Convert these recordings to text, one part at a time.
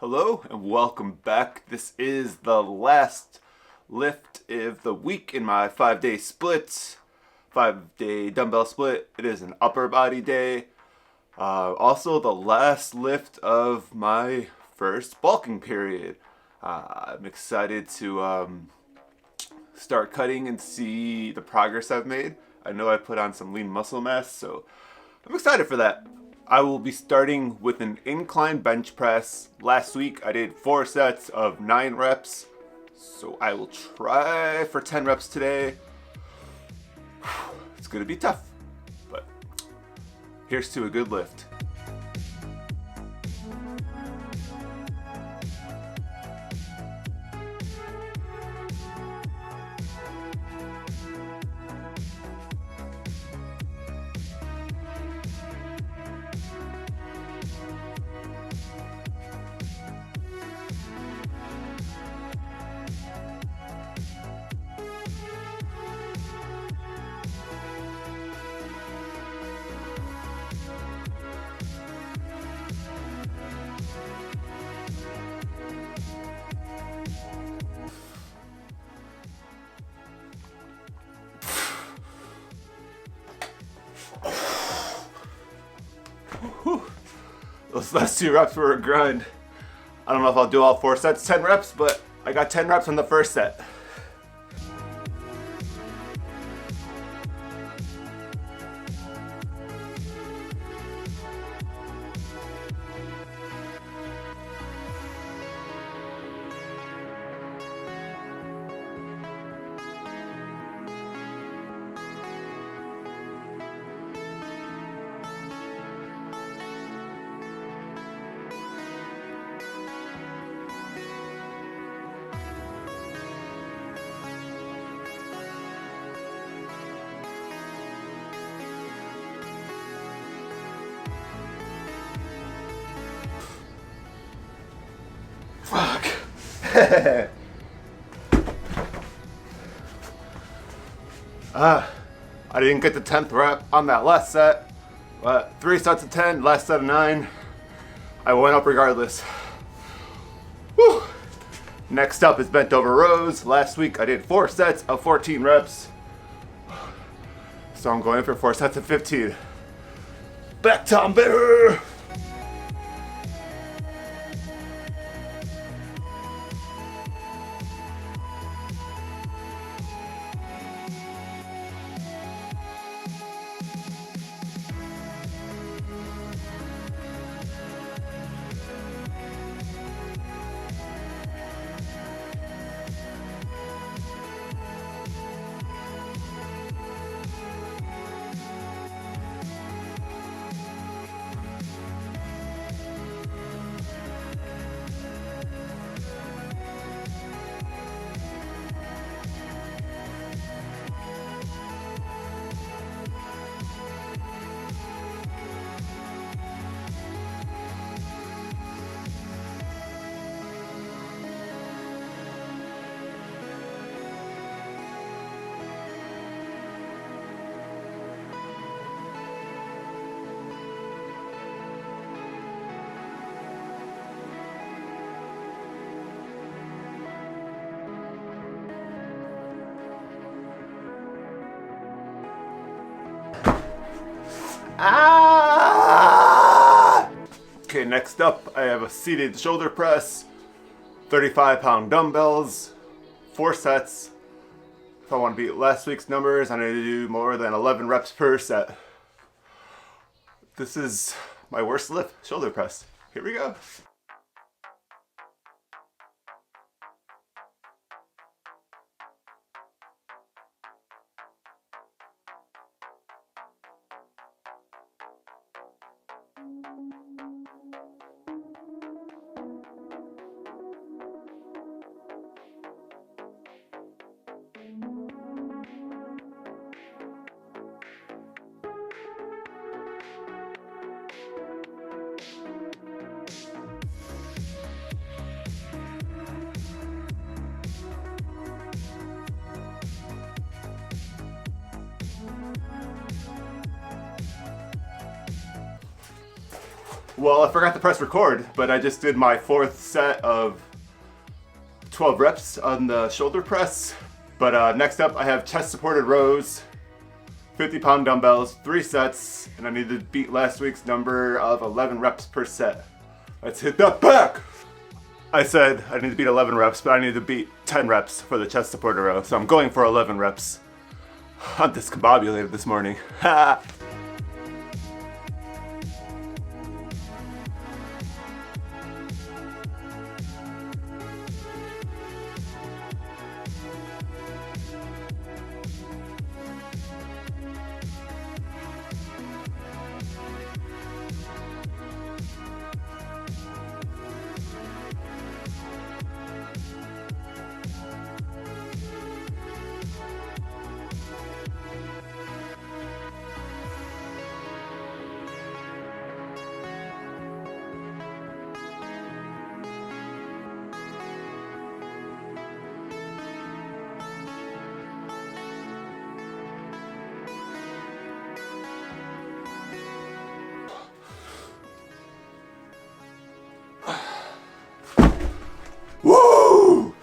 Hello and welcome back. This is the last lift of the week in my 5-day split, 5-day dumbbell split. It is an upper body day. Also the last lift of my first bulking period. I'm excited to start cutting and see the progress I've made. I know I put on some lean muscle mass, so I'm excited for that. I will be starting with an incline bench press. Last week I did 4 sets of 9 reps, so I will try for 10 reps today. It's gonna be tough, but here's to a good lift. Whew. Those last 2 reps were a grind. I don't know if I'll do all 4 sets, 10 reps, but I got 10 reps on the first set. Fuck. I didn't get the 10th rep on that last set, but 3 sets of 10, last set of 9. I went up regardless. Whew. Next up is bent over rows. Last week I did 4 sets of 14 reps. So I'm going for 4 sets of 15. Back Tom better. Ah! Okay, next up I have a seated shoulder press, 35-pound dumbbells, 4 sets. If I want to beat last week's numbers, I need to do more than 11 reps per set. This is my worst lift, shoulder press. Here we go. Well, I forgot to press record, but I just did my 4th set of 12 reps on the shoulder press. But next up, I have chest supported rows, 50-pound dumbbells, 3 sets, and I need to beat last week's number of 11 reps per set. Let's hit that back! I said I need to beat 11 reps, but I need to beat 10 reps for the chest supported row, so I'm going for 11 reps. I'm discombobulated this morning. Ha! Woo!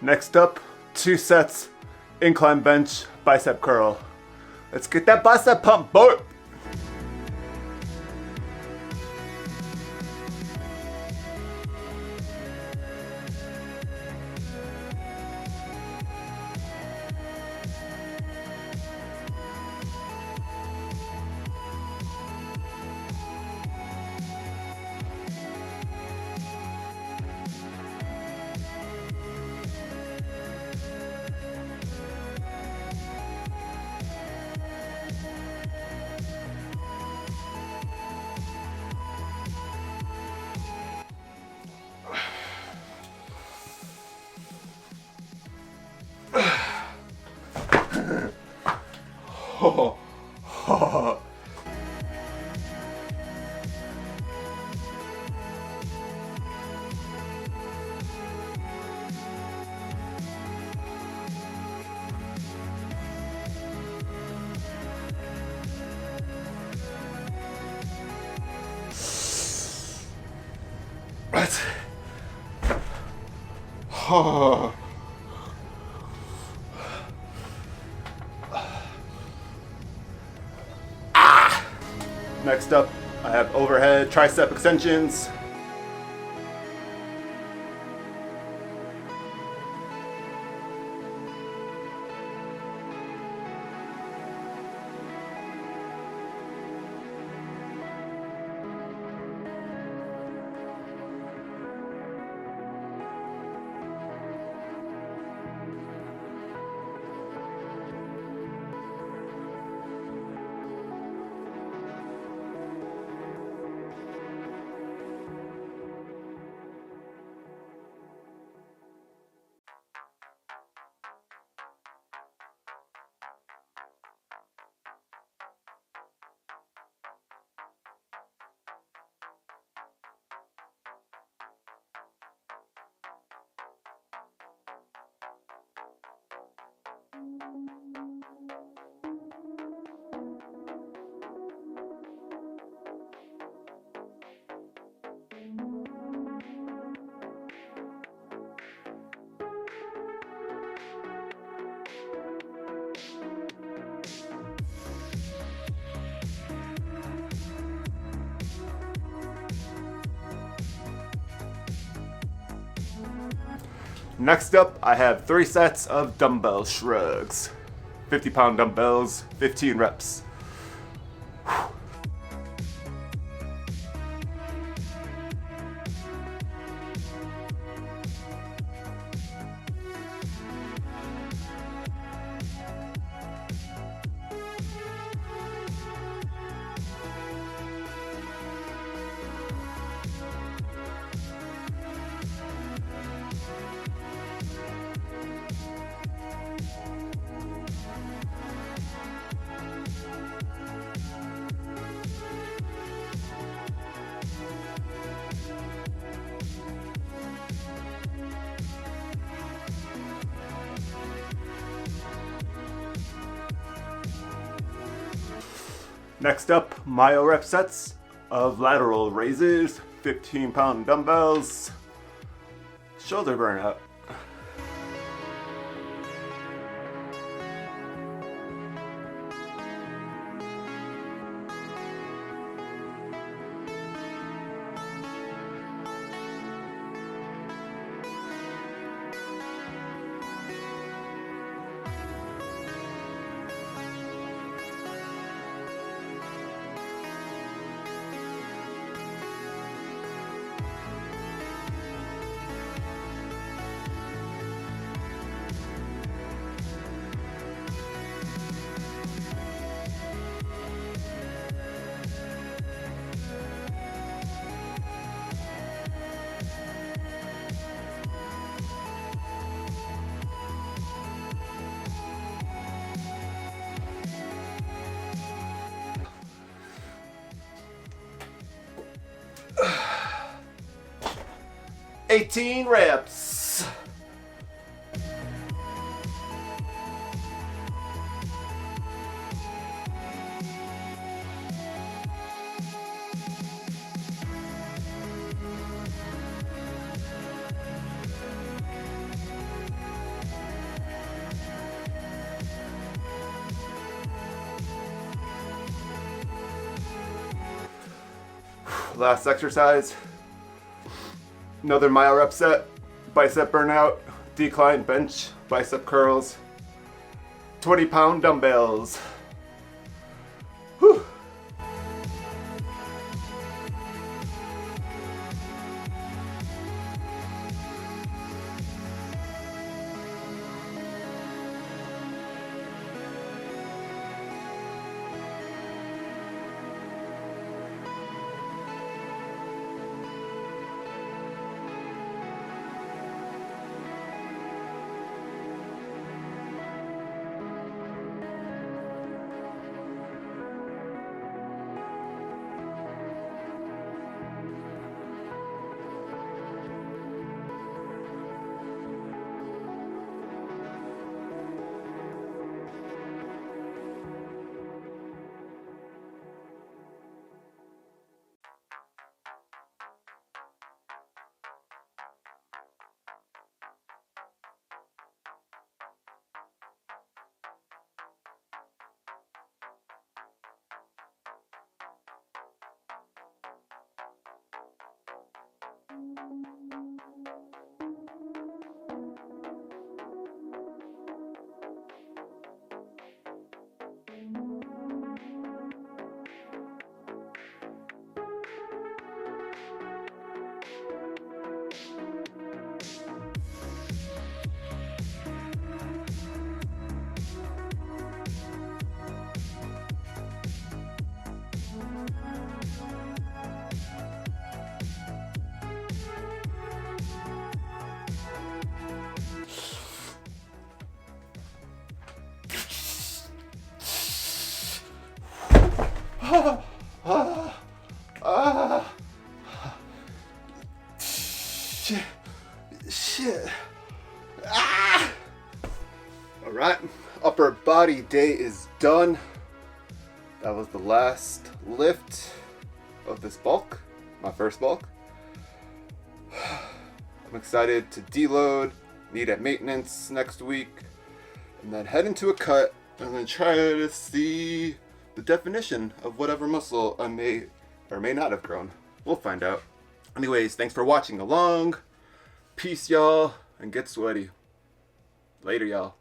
Next up, 2 sets, incline bench, bicep curl. Let's get that bicep pump, boy! Next up, I have overhead tricep extensions. Next up, I have 3 sets of dumbbell shrugs. 50-pound dumbbells, 15 reps. Next up, myo rep sets of lateral raises, 15-pound dumbbells, shoulder burnout. "18 reps. Last exercise. Another mile rep set, bicep burnout, decline bench, bicep curls, 20-pound dumbbells. Whew. Shit. Alright, upper body day is done. That was the last lift of this bulk, my first bulk. I'm excited to deload, need at maintenance next week, and then head into a cut. I'm going to try to see the definition of whatever muscle I may or may not have grown. We'll find out. Anyways, thanks for watching along. Peace, y'all, and get sweaty. Later, y'all.